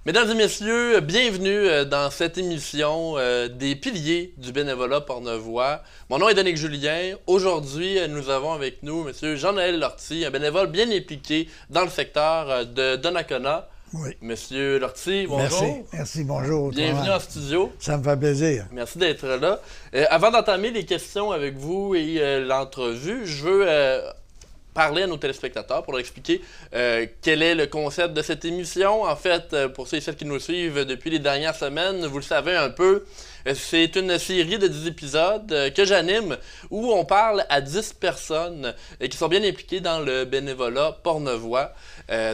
Mesdames et messieurs, bienvenue dans cette émission des piliers du bénévolat pornevois. Mon nom est Danick Julien. Aujourd'hui, nous avons avec nous M. Jean-Noël Lortie, un bénévole bien impliqué dans le secteur de Donnacona. Oui. Monsieur Lortie, bonjour. Merci, bonjour. Bienvenue en studio. Ça me fait plaisir. Merci d'être là. Avant d'entamer les questions avec vous et l'entrevue, je veux parler à nos téléspectateurs pour leur expliquer quel est le concept de cette émission. En fait, pour ceux et celles qui nous suivent depuis les dernières semaines, vous le savez un peu, c'est une série de 10 épisodes que j'anime où on parle à 10 personnes qui sont bien impliquées dans le bénévolat pornevois.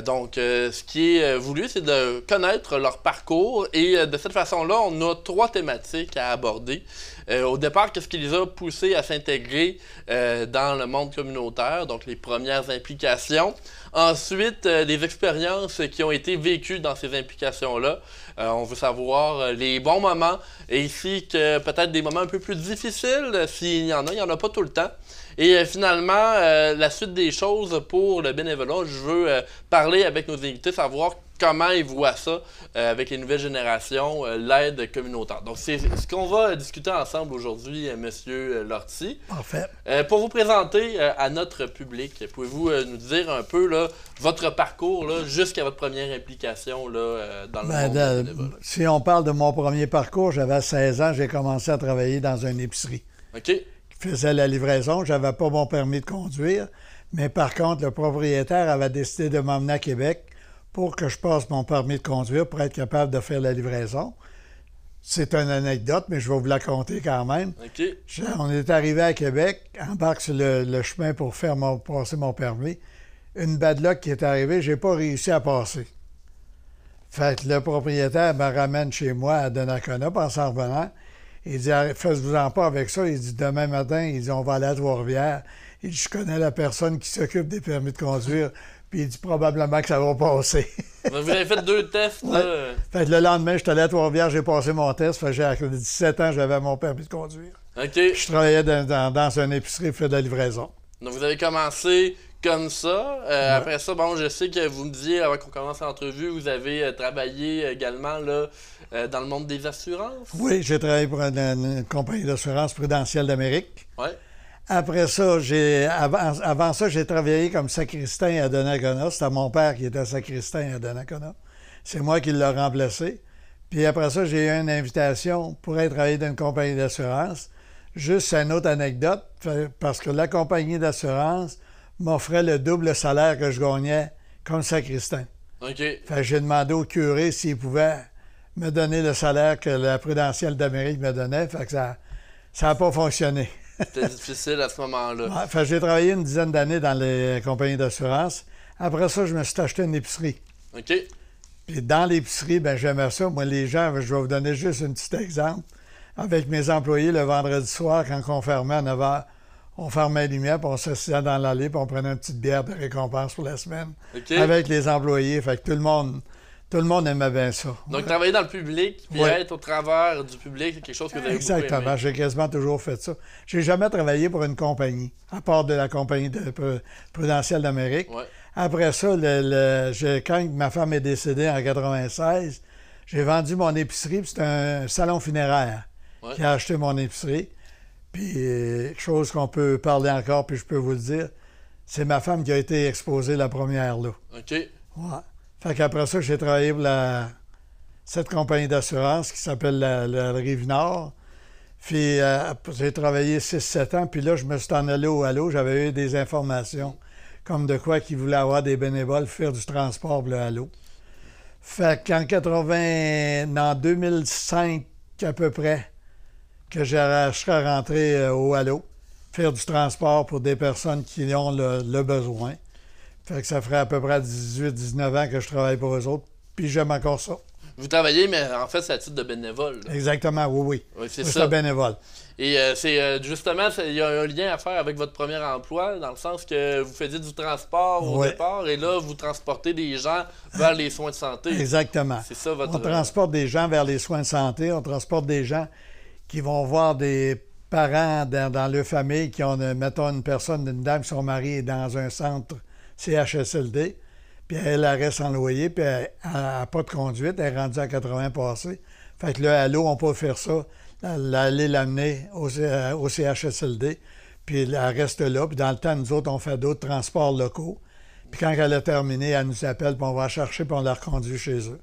Donc, ce qui est voulu, c'est de connaître leur parcours et de cette façon-là, on a 3 thématiques à aborder. Au départ, qu'est-ce qui les a poussés à s'intégrer dans le monde communautaire, donc les premières implications. Ensuite, des expériences qui ont été vécues dans ces implications-là. On veut savoir les bons moments, et ici que peut-être des moments un peu plus difficiles, s'il y en a, il n'y en a pas tout le temps. Et finalement, la suite des choses pour le bénévolat, je veux parler avec nos invités, savoir comment ils voient ça avec les nouvelles générations, l'aide communautaire. Donc, c'est ce qu'on va discuter ensemble aujourd'hui, Monsieur Lortie. Parfait. Pour vous présenter à notre public, pouvez-vous nous dire un peu là, votre parcours là, jusqu'à votre première implication là, dans le monde du bénévolat? Si on parle de mon premier parcours, j'avais 16 ans, j'ai commencé à travailler dans une épicerie. OK. Je faisais la livraison, j'avais pas mon permis de conduire, mais par contre, le propriétaire avait décidé de m'emmener à Québec pour que je passe mon permis de conduire pour être capable de faire la livraison. C'est une anecdote, mais je vais vous la conter quand même. OK. On est arrivé à Québec, embarque sur le chemin pour passer mon permis. Une bad luck qui est arrivée, j'ai pas réussi à passer. Fait que le propriétaire me ramène chez moi à Donnacona, en s'en revenant. Il dit, faites-vous-en pas avec ça. Il dit, demain matin, il dit, on va aller à Trois-Rivières. Il dit, je connais la personne qui s'occupe des permis de conduire. Puis il dit, probablement que ça va passer. Vous avez fait 2 tests, là. Ouais. Fait que le lendemain, je suis allé à Trois-Rivières, j'ai passé mon test. Fait que à 17 ans, j'avais mon permis de conduire. OK. Je travaillais dans une épicerie, fait de la livraison. Donc, vous avez commencé comme ça. Ouais. Après ça, bon, je sais que vous me disiez, avant qu'on commence l'entrevue, vous avez travaillé également là, dans le monde des assurances. Oui, j'ai travaillé pour une compagnie d'assurance Prudentielle d'Amérique. Oui. Après ça, avant ça, j'ai travaillé comme sacristain à Donnacona. C'était mon père qui était sacristain à Donnacona. C'est moi qui l'ai remplacé. Puis après ça, j'ai eu une invitation pour être travailler dans une compagnie d'assurance. Juste une autre anecdote, parce que la compagnie d'assurance m'offrait le double salaire que je gagnais comme sacristain. OK. Fait que j'ai demandé au curé s'il pouvait me donner le salaire que la Prudentielle d'Amérique me donnait. Fait que ça n'a pas fonctionné. C'était difficile à ce moment-là. Ouais, fait que j'ai travaillé une dizaine d'années dans les compagnies d'assurance. Après ça, je me suis acheté une épicerie. OK. Puis dans l'épicerie, ben j'aimais ça. Moi, les gens, je vais vous donner juste un petit exemple. Avec mes employés, le vendredi soir, quand on fermait à 9 h, on fermait les lumières, puis on s'assisait dans l'allée, puis on prenait une petite bière de récompense pour la semaine. OK. Avec les employés. Fait que tout le monde aimait bien ça. Donc, travailler dans le public, puis Ouais. être au travers du public, c'est quelque chose que vous avez beaucoup Exactement. aimé. J'ai quasiment toujours fait ça. J'ai jamais travaillé pour une compagnie, à part de la compagnie de Prudentielle d'Amérique. Ouais. Après ça, quand ma femme est décédée en 96, j'ai vendu mon épicerie, puis c'était un salon funéraire Ouais. qui a acheté mon épicerie. Puis, chose qu'on peut parler encore, puis je peux vous le dire, c'est ma femme qui a été exposée la première là. OK. Ouais. Fait qu'après ça, j'ai travaillé pour cette compagnie d'assurance qui s'appelle la Rive-Nord. Puis j'ai travaillé 6-7 ans, puis là, je me suis en allé au Halo. J'avais eu des informations comme de quoi qu'ils voulaient avoir des bénévoles faire du transport pour le Halo. Fait en 2005 à peu près, que je serais rentré au Halo, faire du transport pour des personnes qui ont le besoin. Fait que ça ferait à peu près 18-19 ans que je travaille pour eux autres, puis j'aime encore ça. Vous travaillez, mais en fait, c'est à titre de bénévole. Là. Exactement, oui. Oui, c'est Moi, ça. c'est bénévole. Et justement, il y a un lien à faire avec votre premier emploi, dans le sens que vous faisiez du transport au Oui. départ, et là, vous transportez des gens vers les soins de santé. Exactement. C'est ça votre... On transporte des gens vers les soins de santé, on transporte des gens qui vont voir des parents dans leur famille qui ont, mettons, une dame, son mari est dans un centre CHSLD. puis elle reste en loyer, puis elle n'a pas de conduite, elle est rendue à 80 passés. Fait que là, à l'eau, on peut faire ça, aller l'amener au CHSLD, puis elle reste là, puis dans le temps, nous autres, on fait d'autres transports locaux. Puis quand elle a terminé, elle nous appelle, puis on va la chercher, puis on la reconduit chez eux.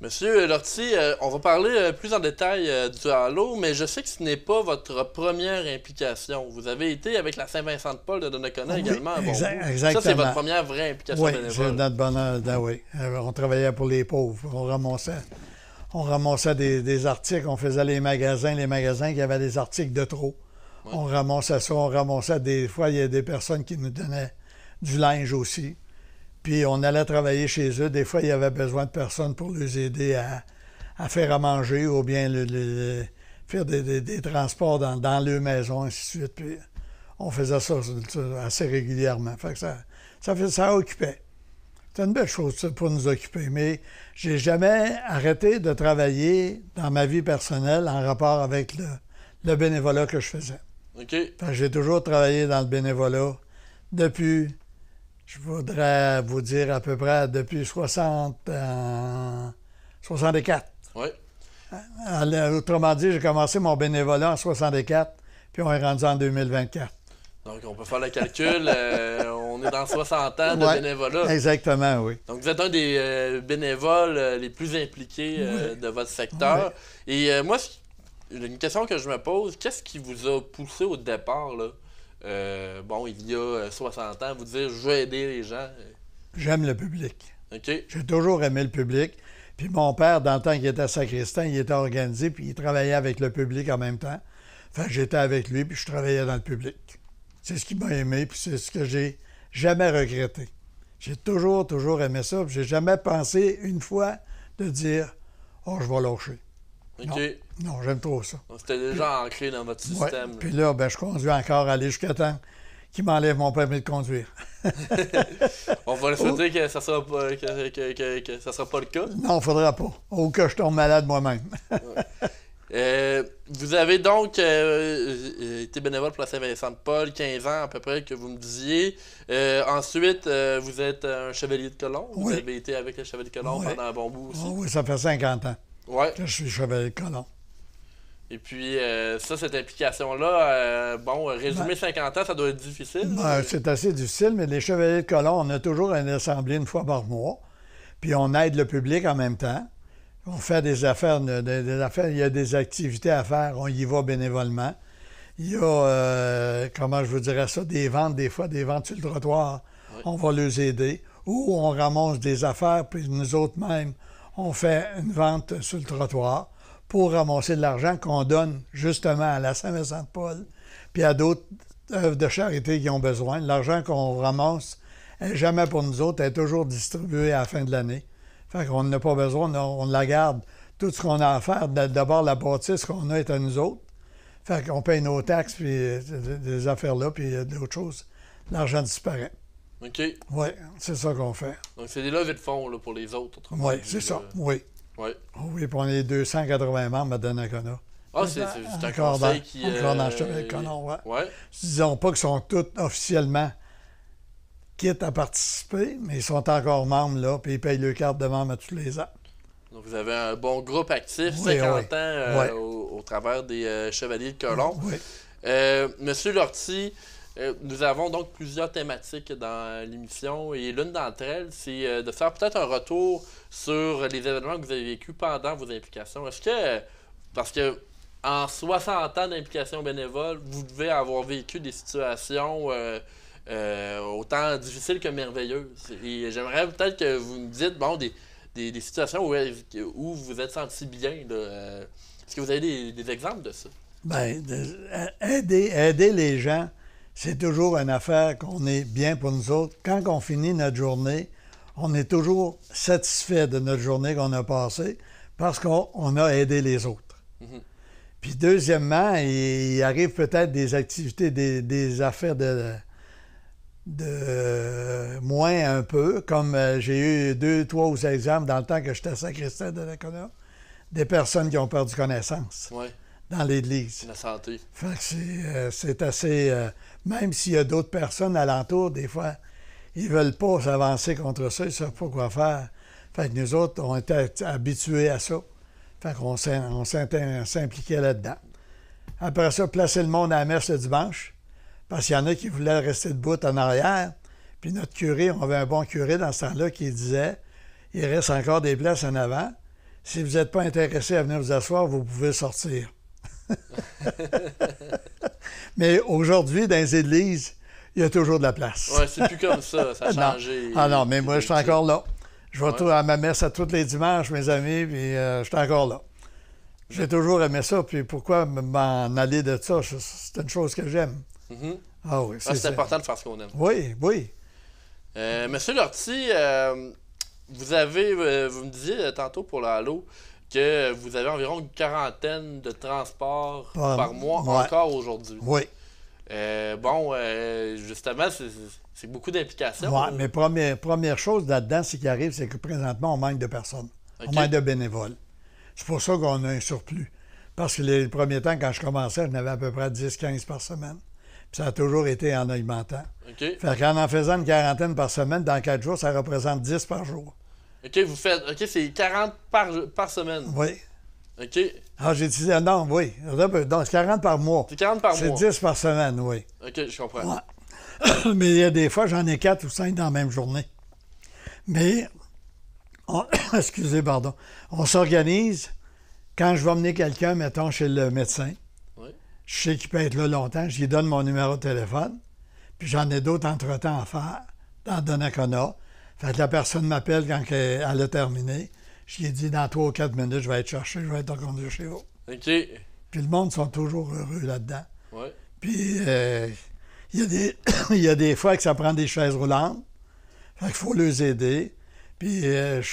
Monsieur Lortie, on va parler plus en détail du halo, mais je sais que ce n'est pas votre première implication. Vous avez été avec la Saint-Vincent-de-Paul de Donnacona également à Bonbout. Exactement. Ça, c'est votre première vraie implication bénévole. Oui, c'est notre bonheur. Oui. On travaillait pour les pauvres. On ramassait des articles. On faisait les magasins qui avaient des articles de trop. Ouais. On ramassait ça. On ramassait des fois, il y a des personnes qui nous donnaient du linge aussi. Puis on allait travailler chez eux. Des fois, il y avait besoin de personnes pour les aider à faire à manger ou bien faire des transports dans leur maison, ainsi de suite. Puis on faisait ça assez régulièrement. Fait que ça occupait. C'est une belle chose ça, pour nous occuper. Mais j'ai jamais arrêté de travailler dans ma vie personnelle en rapport avec le bénévolat que je faisais. OK. Fait que j'ai toujours travaillé dans le bénévolat depuis... Je voudrais vous dire à peu près depuis 64. Oui. Autrement dit, j'ai commencé mon bénévolat en 64, puis on est rendu en 2024. Donc, on peut faire le calcul. On est dans 60 ans de bénévolat. Exactement, oui. Donc, vous êtes un des bénévoles les plus impliqués de votre secteur. Oui. Et moi, une question que je me pose, qu'est-ce qui vous a poussé au départ, là? Il y a 60 ans, vous dire « je veux aider les gens ». J'aime le public. OK. J'ai toujours aimé le public. Puis mon père, dans le temps qu'il était sacristain, il était organisé, puis il travaillait avec le public en même temps. Fait que j'étais avec lui, puis je travaillais dans le public. C'est ce qui m'a aimé, puis c'est ce que j'ai jamais regretté. J'ai toujours aimé ça, puis j'ai jamais pensé une fois de dire « oh, je vais lâcher ». OK. Non, j'aime trop ça. C'était déjà ancré dans votre système. Ouais. Puis là, je conduis encore aller jusqu'à temps qu'il m'enlève mon permis de conduire. On va le souhaiter que ça sera pas, ça sera pas le cas. Non, il ne faudra pas. Ou que je tombe malade moi-même. Vous avez donc été bénévole pour la Saint-Vincent-de-Paul, 15 ans à peu près que vous me disiez. Ensuite, vous êtes un chevalier de colon. Vous avez été avec le chevalier de colon pendant un bon bout aussi. Oui, ça fait 50 ans que je suis chevalier de colon. Et puis, cette implication-là, résumer 50 ans, ça doit être difficile. C'est assez difficile, mais les chevaliers de colon, on a toujours une assemblée une fois par mois. Puis on aide le public en même temps. On fait des affaires, il y a des activités à faire, on y va bénévolement. Il y a, comment je vous dirais ça, des ventes, des fois, des ventes sur le trottoir. Oui. On va les aider. Ou on ramasse des affaires, puis nous autres mêmes, on fait une vente sur le trottoir pour ramasser de l'argent qu'on donne justement à la Saint-Vincent-de-Paul, puis à d'autres œuvres de charité qui ont besoin. L'argent qu'on ramasse n'est jamais pour nous autres, elle est toujours distribuée à la fin de l'année. Fait qu'on n'a pas besoin, on la garde. Tout ce qu'on a à faire, d'abord la bâtisse qu'on a est à nous autres. Fait qu'on paye nos taxes, puis des affaires-là, puis d'autres choses. L'argent disparaît. OK. Oui, c'est ça qu'on fait. Donc, c'est des levées de fonds là, pour les autres. Oui, c'est ça, oui. Oui. Oui, puis on est 280 membres à Donnacona. Ah, c'est un conseil qui... Encore dans le chevalier de colon, oui. Ouais. Disons pas qu'ils sont tous officiellement quittes à participer, mais ils sont encore membres, là, puis ils payent leur carte de membre à tous les ans. Donc, vous avez un bon groupe actif, 50 ans au travers des chevaliers de colon. Oui. Monsieur Lortie, nous avons donc plusieurs thématiques dans l'émission et l'une d'entre elles, c'est de faire peut-être un retour sur les événements que vous avez vécus pendant vos implications. Est-ce que, parce que en 60 ans d'implication bénévole, vous devez avoir vécu des situations autant difficiles que merveilleuses. Et j'aimerais peut-être que vous me dites, des situations où vous vous êtes senti bien. Est-ce que vous avez des exemples de ça? Bien, aider les gens, c'est toujours une affaire qu'on est bien pour nous autres. Quand on finit notre journée, on est toujours satisfait de notre journée qu'on a passée parce qu'on a aidé les autres. Mm-hmm. Puis deuxièmement, il arrive peut-être des activités, des affaires de moins un peu, comme j'ai eu 2, 3 exemples dans le temps que j'étais sacristain de Donnacona, des personnes qui ont perdu connaissance. Oui. Dans l'Église. La santé. Fait que c'est assez... même s'il y a d'autres personnes alentour, des fois, ils veulent pas s'avancer contre ça, ils ne savent pas quoi faire. Fait que nous autres, on était habitués à ça. Fait qu'on s'impliquait là-dedans. Après ça, placer le monde à la messe le dimanche, parce qu'il y en a qui voulaient rester debout en arrière. Puis notre curé, on avait un bon curé dans ce temps-là qui disait, il reste encore des places en avant. Si vous n'êtes pas intéressé à venir vous asseoir, vous pouvez sortir. Mais aujourd'hui, dans les églises, il y a toujours de la place. Oui, c'est plus comme ça. Ça a changé. Ah non, mais moi, je suis encore là. Je vais à ma messe à tous les dimanches, mes amis, puis je suis encore là. J'ai toujours aimé ça, puis pourquoi m'en aller de ça? C'est une chose que j'aime. Mm-hmm. Ah oui, c'est important de faire ce qu'on aime. Oui, oui. Monsieur Lortie, vous me disiez tantôt pour le Halo que vous avez environ une quarantaine de transports par mois encore aujourd'hui. Oui. Justement, c'est beaucoup d'implications. Oui, mais première chose là-dedans, ce qui arrive, c'est que présentement, on manque de personnes. Okay. On manque de bénévoles. C'est pour ça qu'on a un surplus. Parce que les premiers temps, quand je commençais, j'en avais à peu près 10-15 par semaine. Puis ça a toujours été en augmentant. Okay. Fait qu'en faisant une quarantaine par semaine, dans 4 jours, ça représente 10 par jour. OK, c'est 40 par semaine. Oui. OK. Ah, j'ai dit, non, oui. Donc, c'est 40 par mois. C'est 40 par mois. C'est 10 par semaine, oui. OK, je comprends. Ouais. Mais il y a des fois, j'en ai 4 ou 5 dans la même journée. Mais, excusez, pardon. On s'organise. Quand je vais emmener quelqu'un, mettons, chez le médecin, je sais qu'il peut être là longtemps, je lui donne mon numéro de téléphone, puis j'en ai d'autres entre-temps à faire, dans Donnacona. Fait que la personne m'appelle quand elle a terminé. Je lui ai dit, dans 3 ou 4 minutes, je vais être cherché, je vais être reconduit chez vous. OK. Puis le monde sont toujours heureux là-dedans. Oui. Puis il y a des fois que ça prend des chaises roulantes. Fait qu'il faut les aider. Puis je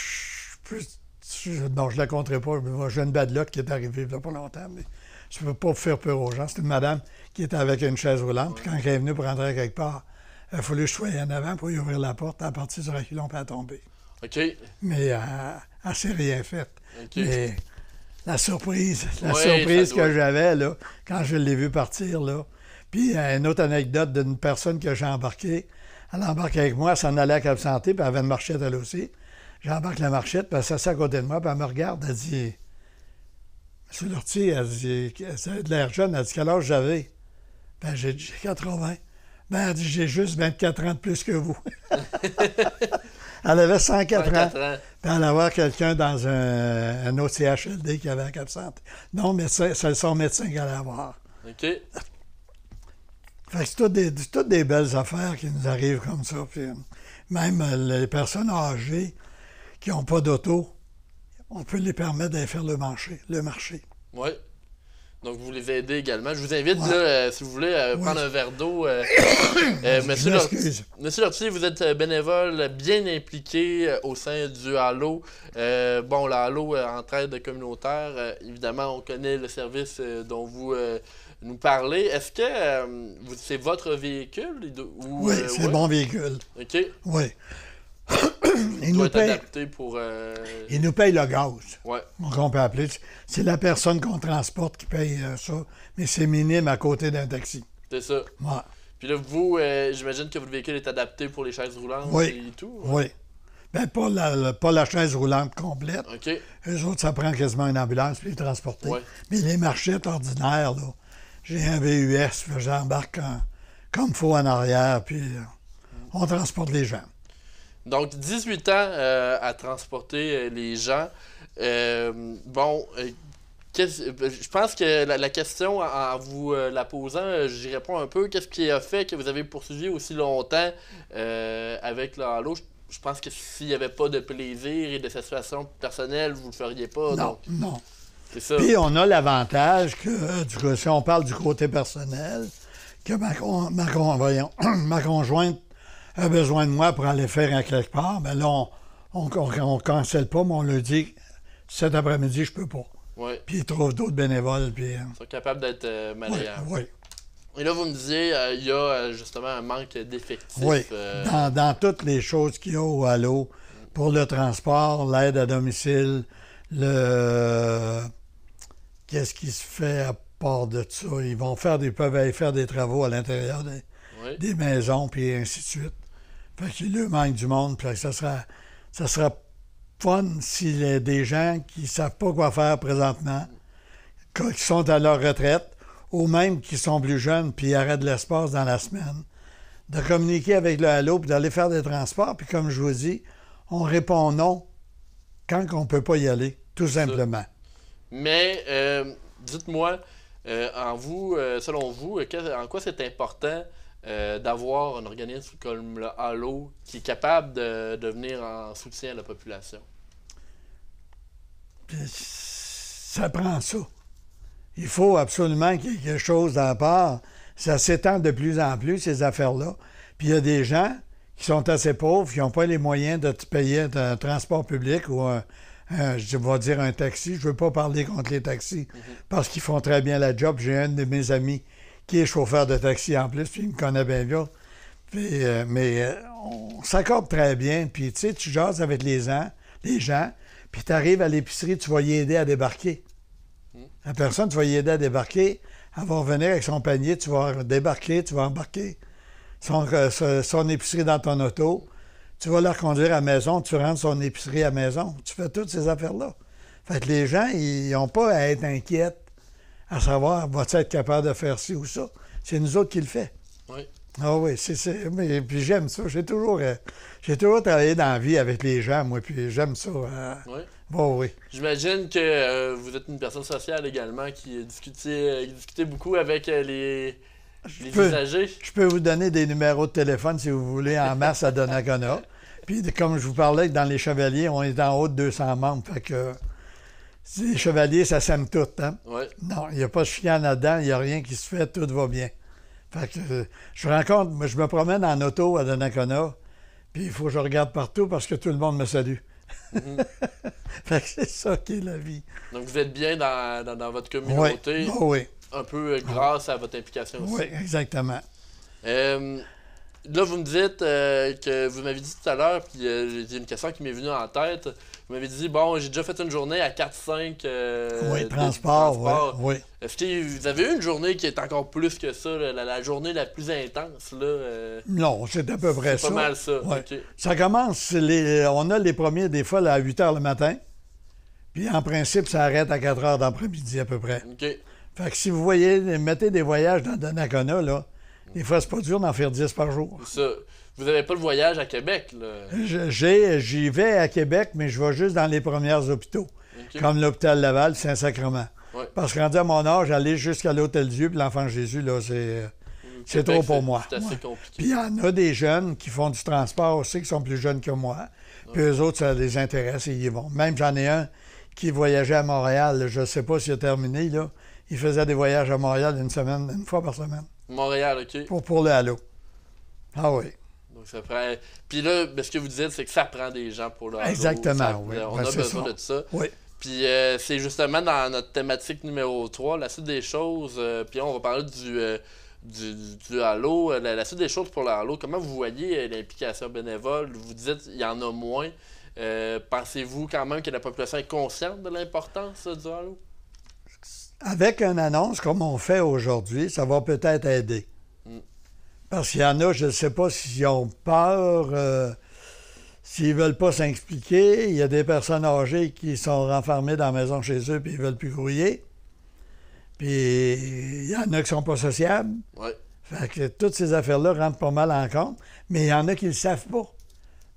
ne la compterai pas. J'ai une bad luck qui est arrivée il n'y a pas longtemps, mais je ne peux pas faire peur aux gens. C'est une madame qui était avec une chaise roulante. Puis quand elle est venue pour rentrer quelque part, il a fallu que je sois en avant pour lui ouvrir la porte. À partir du reculon, puis elle a tombé. OK. Mais elle ne s'est rien fait. Okay. Mais la surprise que j'avais, là, quand je l'ai vu partir, là. Puis une autre anecdote d'une personne que j'ai embarquée. Elle embarque avec moi, elle s'en allait à Cap-Santé, puis elle avait une marchette, elle aussi. J'embarque la marchette, puis elle s'assied à côté de moi, puis elle me regarde, elle dit... Monsieur Lortie, elle dit, c'est de l'air jeune, elle dit, quel âge j'avais? Ben, j'ai 80. Ben, elle dit, j'ai juste 24 ans de plus que vous. Elle avait 104 ans. Puis elle allait voir quelqu'un dans un autre CHLD qui avait à Cap-Santé. Non, mais c'est son médecin qu'elle allait voir. OK. Fait que c'est toutes des belles affaires qui nous arrivent comme ça. Puis même les personnes âgées qui n'ont pas d'auto, on peut les permettre d'aller faire le marché. Oui. Donc, vous les aidez également. Je vous invite, là, si vous voulez, prendre un verre d'eau. Monsieur Lortie, vous êtes bénévole bien impliqué au sein du Halo. Le Halo Entraide communautaire, évidemment, on connaît le service dont vous nous parlez. Est-ce que c'est votre véhicule? Oui, c'est mon véhicule. OK. Oui. Il doit être adapté pour... Il nous paye le gaz. Oui. On peut appeler. C'est la personne qu'on transporte qui paye ça, mais c'est minime à côté d'un taxi. C'est ça. Ouais. Puis là, vous, j'imagine que votre véhicule est adapté pour les chaises roulantes et tout? Oui. Bien, pas la chaise roulante complète. OK. Eux autres, ça prend quasiment une ambulance pour les transporter. Ouais. Mais les marchettes ordinaires, là, j'ai un VUS, j'embarque comme il faut en arrière, puis on transporte les gens. Donc, 18 ans à transporter les gens. Je pense que la question, en vous la posant, j'y réponds un peu. Qu'est-ce qui a fait que vous avez poursuivi aussi longtemps avec le Halo? Je pense que s'il n'y avait pas de plaisir et de satisfaction personnelle, vous ne le feriez pas. Non. C'est ça. Puis on a l'avantage que, si on parle du côté personnel, que ma conjointe a besoin de moi pour aller faire un quelque part, mais là, on ne cancelle pas, mais on lui dit cet après-midi, je peux pas. Oui. Puis ils trouvent d'autres bénévoles. Puis, ils sont capables d'être malléables. Oui. Et là, vous me disiez, il y a justement un manque d'effectifs. Oui. Dans toutes les choses qu'il y a au Halo, pour le transport, l'aide à domicile, qu'est-ce qui se fait à part de ça? Ils peuvent aller faire des travaux à l'intérieur des maisons, puis ainsi de suite. Fait qu'il lui manque du monde, puis ça sera fun s'il y a des gens qui ne savent pas quoi faire présentement, qui sont à leur retraite, ou même qui sont plus jeunes, puis arrêtent de l'espace dans la semaine, de communiquer avec le Allo, puis d'aller faire des transports, puis comme je vous dis, on répond non quand on ne peut pas y aller, tout simplement. Mais dites-moi, selon vous, en quoi c'est important d'avoir un organisme comme le Allo qui est capable de venir en soutien à la population? Ça prend ça. Il faut absolument qu'il y ait quelque chose à part. Ça s'étend de plus en plus, ces affaires-là. Puis il y a des gens qui sont assez pauvres, qui n'ont pas les moyens de te payer un transport public ou je vais dire un taxi. Je ne veux pas parler contre les taxis parce qu'ils font très bien la job. J'ai un de mes amis qui est chauffeur de taxi en plus, puis il me connaît bien bien. Mais on s'accorde très bien. Puis tu sais, tu jases avec les gens, puis tu arrives à l'épicerie, tu vas y aider à débarquer. La personne, tu vas y aider à débarquer, elle va revenir avec son panier, tu vas débarquer, tu vas embarquer son épicerie dans ton auto, tu vas la reconduire à la maison, tu rentres son épicerie à la maison. Tu fais toutes ces affaires-là. Fait que les gens, ils n'ont pas à être inquiets à savoir, va-t-il être capable de faire ci ou ça? C'est nous autres qui le fait. Oui. Ah oui, mais puis j'aime ça. J'ai toujours travaillé dans la vie avec les gens, moi, puis j'aime ça. Oui. Bon, oui. J'imagine que vous êtes une personne sociale également qui discutait beaucoup avec les usagers. Je peux vous donner des numéros de téléphone si vous voulez en masse à Donnacona. Puis comme je vous parlais, dans les Chevaliers, on est en haut de 200 membres. Fait que les Chevaliers, ça s'aime tout, hein? Oui. Non, il n'y a pas de chicane là-dedans, il n'y a rien qui se fait, tout va bien. Fait que je me promène en auto à Donnacona, puis il faut que je regarde partout parce que tout le monde me salue. Fait que c'est ça qui est la vie. Donc vous êtes bien dans votre communauté, oui. Oh, oui. Un peu grâce à votre implication aussi. Oui, exactement. Là, vous me dites que vous m'avez dit tout à l'heure, puis j'ai une question qui m'est venue en tête. Vous m'avez dit, bon, j'ai déjà fait une journée à 4-5 transport. Oui. Est-ce que vous avez eu une journée qui est encore plus que ça, la journée la plus intense? Non, c'est à peu près ça. C'est pas mal ça. Ouais. Okay. Ça commence, on a les premiers des fois là, à 8 h le matin, puis en principe, ça arrête à 4 h d'après-midi à peu près. OK. Fait que si vous voyez, mettez des voyages dans Donnacona, là, des fois, c'est pas dur d'en faire 10 par jour. Ça. Vous n'avez pas le voyage à Québec, là? J'y vais à Québec, mais je vais juste dans les premiers hôpitaux, comme l'hôpital Laval, Saint-Sacrement. Ouais. Parce que rendu à mon âge, aller jusqu'à l'Hôtel-Dieu puis l'Enfant Jésus, là, c'est trop pour moi. C'est assez compliqué. Puis il y en a des jeunes qui font du transport aussi, qui sont plus jeunes que moi. Puis eux autres, ça les intéresse et ils y vont. Même j'en ai un qui voyageait à Montréal. Je ne sais pas s'il a terminé, là. Il faisait des voyages à Montréal une fois par semaine. Montréal, OK. Pour le Halo. Ah oui. Donc ça prend. Puis là, ce que vous dites, c'est que ça prend des gens pour le Halo. Exactement, oui. On a besoin de ça. Oui. Puis c'est justement dans notre thématique numéro 3, la suite des choses. Puis on va parler du Halo, la suite des choses pour le Halo. Comment vous voyez l'implication bénévole? Vous dites qu'il y en a moins. Pensez-vous quand même que la population est consciente de l'importance du Halo? Avec une annonce comme on fait aujourd'hui, ça va peut-être aider. Parce qu'il y en a, je ne sais pas s'ils ont peur, s'ils ne veulent pas s'expliquer. Il y a des personnes âgées qui sont renfermées dans la maison chez eux et ils ne veulent plus grouiller. Puis il y en a qui ne sont pas sociables. Ouais. Fait que toutes ces affaires-là rentrent pas mal en compte. Mais il y en a qui ne le savent pas.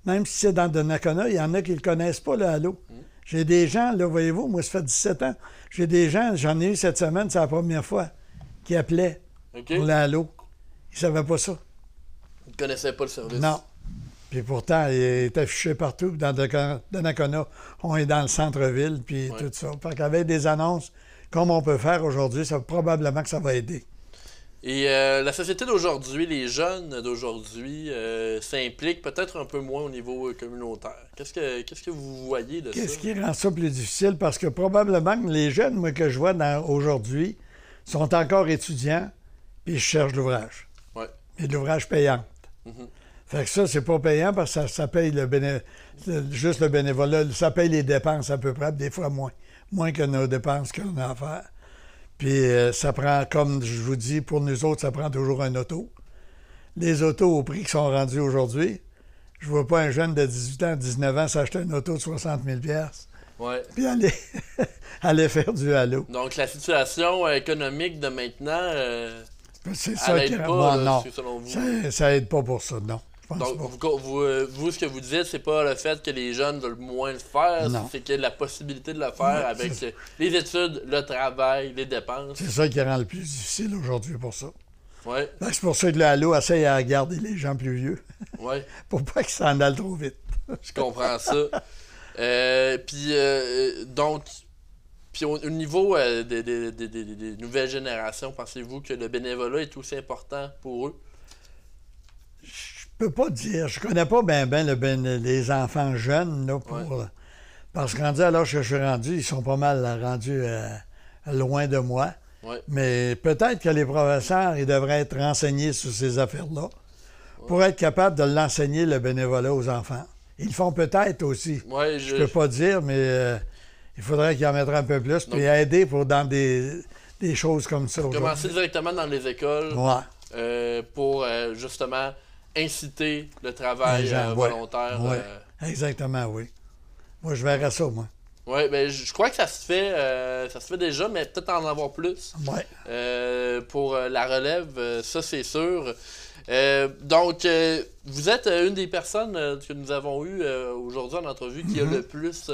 Même si c'est dans Donnacona, il y en a qui ne le connaissent pas, le Halo. J'ai des gens, là, voyez-vous, moi, ça fait 17 ans. J'ai des gens, j'en ai eu cette semaine, c'est la première fois, qui appelaient pour le Halo. Ils ne savaient pas ça. Ils ne connaissaient pas le service. Non. Puis pourtant, il est affiché partout. Dans Donnacona, on est dans le centre-ville, puis tout ça. Fait qu'avec des annonces comme on peut faire aujourd'hui, probablement que ça va aider. Et la société d'aujourd'hui, les jeunes d'aujourd'hui s'impliquent peut-être un peu moins au niveau communautaire. Qu'est-ce que vous voyez de ça? Qu'est-ce qui rend ça plus difficile? Parce que probablement que les jeunes, moi, que je vois aujourd'hui, sont encore étudiants, puis ils cherchent de l'ouvrage. Oui. Et de l'ouvrage payant. Fait que ça, c'est pas payant parce que ça paye juste le bénévolat. Ça paye les dépenses à peu près, des fois moins. Moins que nos dépenses qu'on a à faire. Puis ça prend, comme je vous dis, pour nous autres, ça prend toujours un auto. Les autos au prix qui sont rendus aujourd'hui, Je vois pas un jeune de 18 ans, 19 ans s'acheter une auto de 60 000 Ouais. puis aller, aller faire du halo. Donc, la situation économique de maintenant, C'est ça elle qui aide est... pas, Bon, là, non, selon vous. ça aide pas pour ça, non. Je pense Donc, pas. vous, ce que vous dites, c'est pas le fait que les jeunes veulent moins le faire, Non. c'est qu'il y a la possibilité de le faire Ouais, avec les études, le travail, les dépenses. C'est ça qui rend le plus difficile aujourd'hui pour ça. Ouais, Fait que c'est pour ça que le halo essaye à garder les gens plus vieux, ouais, pour pas qu'ils s'en aillent trop vite. je comprends ça. Donc, puis au niveau des nouvelles générations, pensez-vous que le bénévolat est aussi important pour eux? Je peux pas dire. Je connais pas bien les enfants jeunes, là, pour... Ouais. Parce que rendu à l'âge que je suis rendu, ils sont pas mal rendus loin de moi. Ouais. Mais peut-être que les professeurs, ils devraient être renseignés sur ces affaires-là pour être capables de l'enseigner, le bénévolat, aux enfants. Ils le font peut-être aussi. Ouais, Je peux pas dire, mais il faudrait qu'ils en mettraient un peu plus, puis Donc, aider dans des choses comme ça. commencer aujourd'hui. directement dans les écoles Ouais. pour justement inciter le travail Les gens, ouais. volontaire. Ouais. Exactement, oui. Moi, je verrais ça, moi. Oui, ben, je crois que ça se fait déjà, mais peut-être en avoir plus. Ouais. Pour la relève, ça c'est sûr. Donc, vous êtes une des personnes que nous avons eues aujourd'hui en entrevue qui a le plus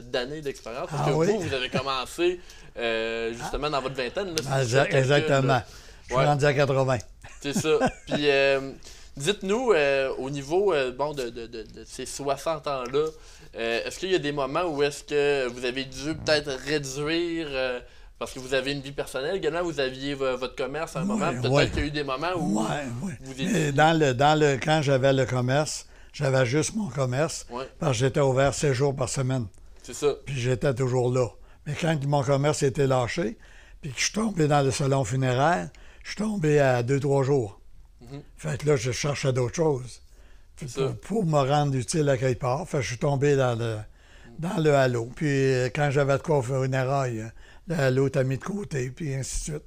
d'années d'expérience. Parce que oui? vous avez commencé justement dans votre vingtaine. Là, si Ah, je fais le calcul, exactement. là. Je suis rendu à 80. C'est ça. Puis, dites-nous, au niveau de ces 60 ans-là, est-ce qu'il y a des moments où est-ce que vous avez dû peut-être réduire, parce que vous avez une vie personnelle également, vous aviez votre commerce à un moment, peut-être qu'il y a eu des moments où vous étiez... Mais quand j'avais le commerce, j'avais juste mon commerce, Ouais. parce que j'étais ouvert 7 jours par semaine. C'est ça. Puis j'étais toujours là. Mais quand mon commerce était lâché, puis que je suis tombé dans le salon funéraire, je suis tombé à 2-3 jours. Fait que là, je cherchais d'autres choses pour me rendre utile à quelque part. Fait que je suis tombé dans le halo. Puis quand j'avais de quoi faire une erreur, le halo t'a mis de côté, puis ainsi de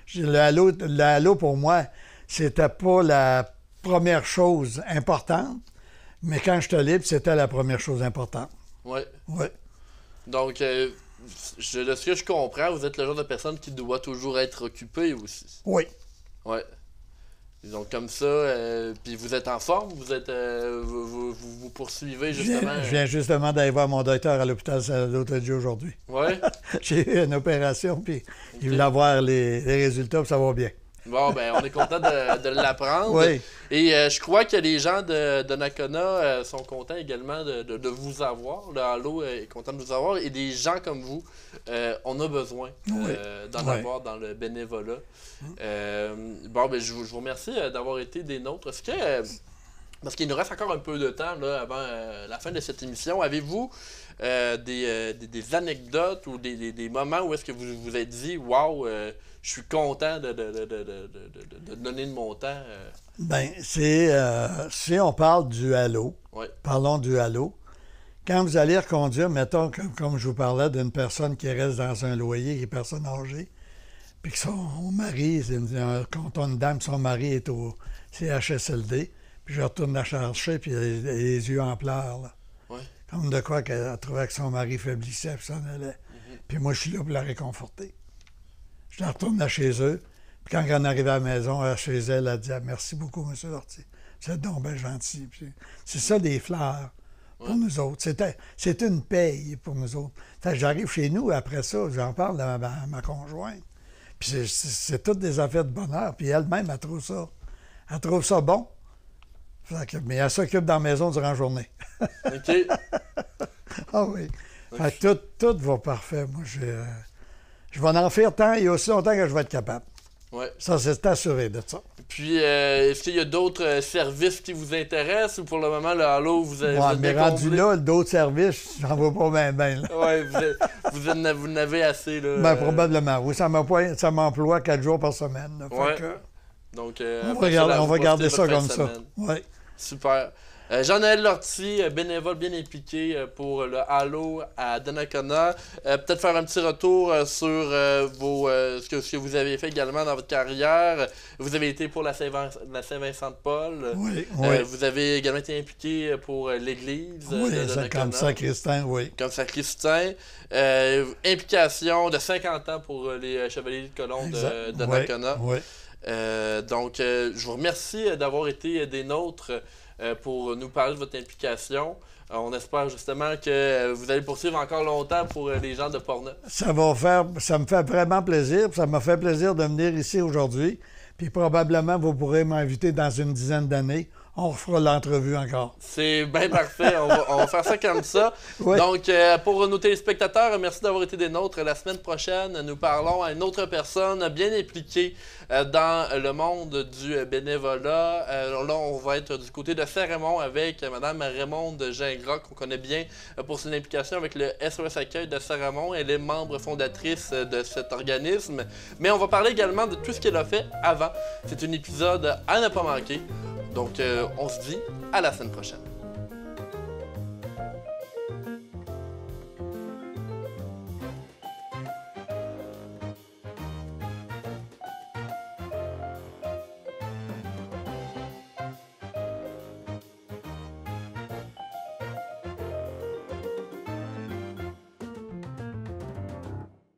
suite. Le halo, pour moi, c'était pas la première chose importante, mais quand j'étais libre, c'était la première chose importante. Oui. Oui. Donc, de ce que je comprends, vous êtes le genre de personne qui doit toujours être occupée aussi. Oui. Oui. Donc, comme ça, puis vous êtes en forme, vous poursuivez justement. Je viens justement d'aller voir mon docteur à l'hôpital l'autre jour aujourd'hui. Oui. J'ai eu une opération, puis il voulait avoir les résultats, puis ça va bien. Bon, ben, on est content de l'apprendre. Oui. Et je crois que les gens de Nakona sont contents également de vous avoir. Le Halo est content de vous avoir. Et des gens comme vous, on a besoin d'en avoir dans le bénévolat. Bon, ben, je vous remercie d'avoir été des nôtres. Est-ce que, parce qu'il nous reste encore un peu de temps là, avant la fin de cette émission, avez-vous des anecdotes ou des moments où est-ce que vous vous êtes dit « Wow, je suis content de donner de mon temps. Bien, si on parle du halo, parlons du halo. Quand vous allez reconduire, mettons, comme je vous parlais, d'une personne qui reste dans un loyer, qui est personne âgée, puis que son mari, quand on une dame, son mari est au CHSLD, puis je retourne la chercher, puis elle a les yeux en pleurs, là. Ouais. Comme de quoi qu'elle trouvait que son mari faiblissait, puis s'en allait. Puis moi, je suis là pour la réconforter. Je la retourne là chez eux. Puis quand on arrivait à la maison, chez elle, elle a dit « Merci beaucoup, M. Lortie. Vous êtes donc bien gentil. » C'est ça, des fleurs pour nous autres. C'est une paye pour nous autres. Fait que j'arrive chez nous, après ça, j'en parle à ma conjointe. Puis c'est toutes des affaires de bonheur. Puis elle-même, elle trouve ça bon. Mais elle s'occupe dans la maison durant la journée. OK. Ah oui. Fait que tout va parfait. Moi, je vais en faire tant et aussi longtemps que je vais être capable. Ouais. Ça, c'est assuré de ça. Puis, est-ce qu'il y a d'autres services qui vous intéressent ou pour le moment, le Halo, vous avez mais rendu là, d'autres services, j'en vois pas bien. Oui, vous en avez assez. Là, ben, probablement. Oui, ça m'emploie 4 jours par semaine. Là, ouais. Fait que, donc, on va garder ça comme ça. Ouais. Super. Jean-Noël Lortie, bénévole bien impliqué pour le Halo à Donnacona. Peut-être faire un petit retour sur ce que vous avez fait également dans votre carrière. Vous avez été pour la Saint-Vincent-de-Paul. Oui. Vous avez également été impliqué pour l'Église de Donnacona. Comme sacristain, oui. Comme sacristain. Implication de 50 ans pour les Chevaliers de Colomb de Donnacona. Oui. Donc, je vous remercie d'avoir été des nôtres pour nous parler de votre implication. On espère justement que vous allez poursuivre encore longtemps pour les gens de Portneuf. Ça me fait vraiment plaisir. Ça m'a fait plaisir de venir ici aujourd'hui. Puis probablement, vous pourrez m'inviter dans une dizaine d'années. On refera l'entrevue encore. C'est bien parfait. On va faire ça comme ça. Oui. Donc, pour nos téléspectateurs, merci d'avoir été des nôtres. La semaine prochaine, nous parlons à une autre personne bien impliquée dans le monde du bénévolat. Là, on va être du côté de Saint-Raymond avec Mme Raymonde Gingras, qu'on connaît bien pour son implication avec le SOS Accueil de Saint-Raymond. Elle est membre fondatrice de cet organisme. Mais on va parler également de tout ce qu'elle a fait avant. C'est un épisode à ne pas manquer. Donc, on se dit à la semaine prochaine.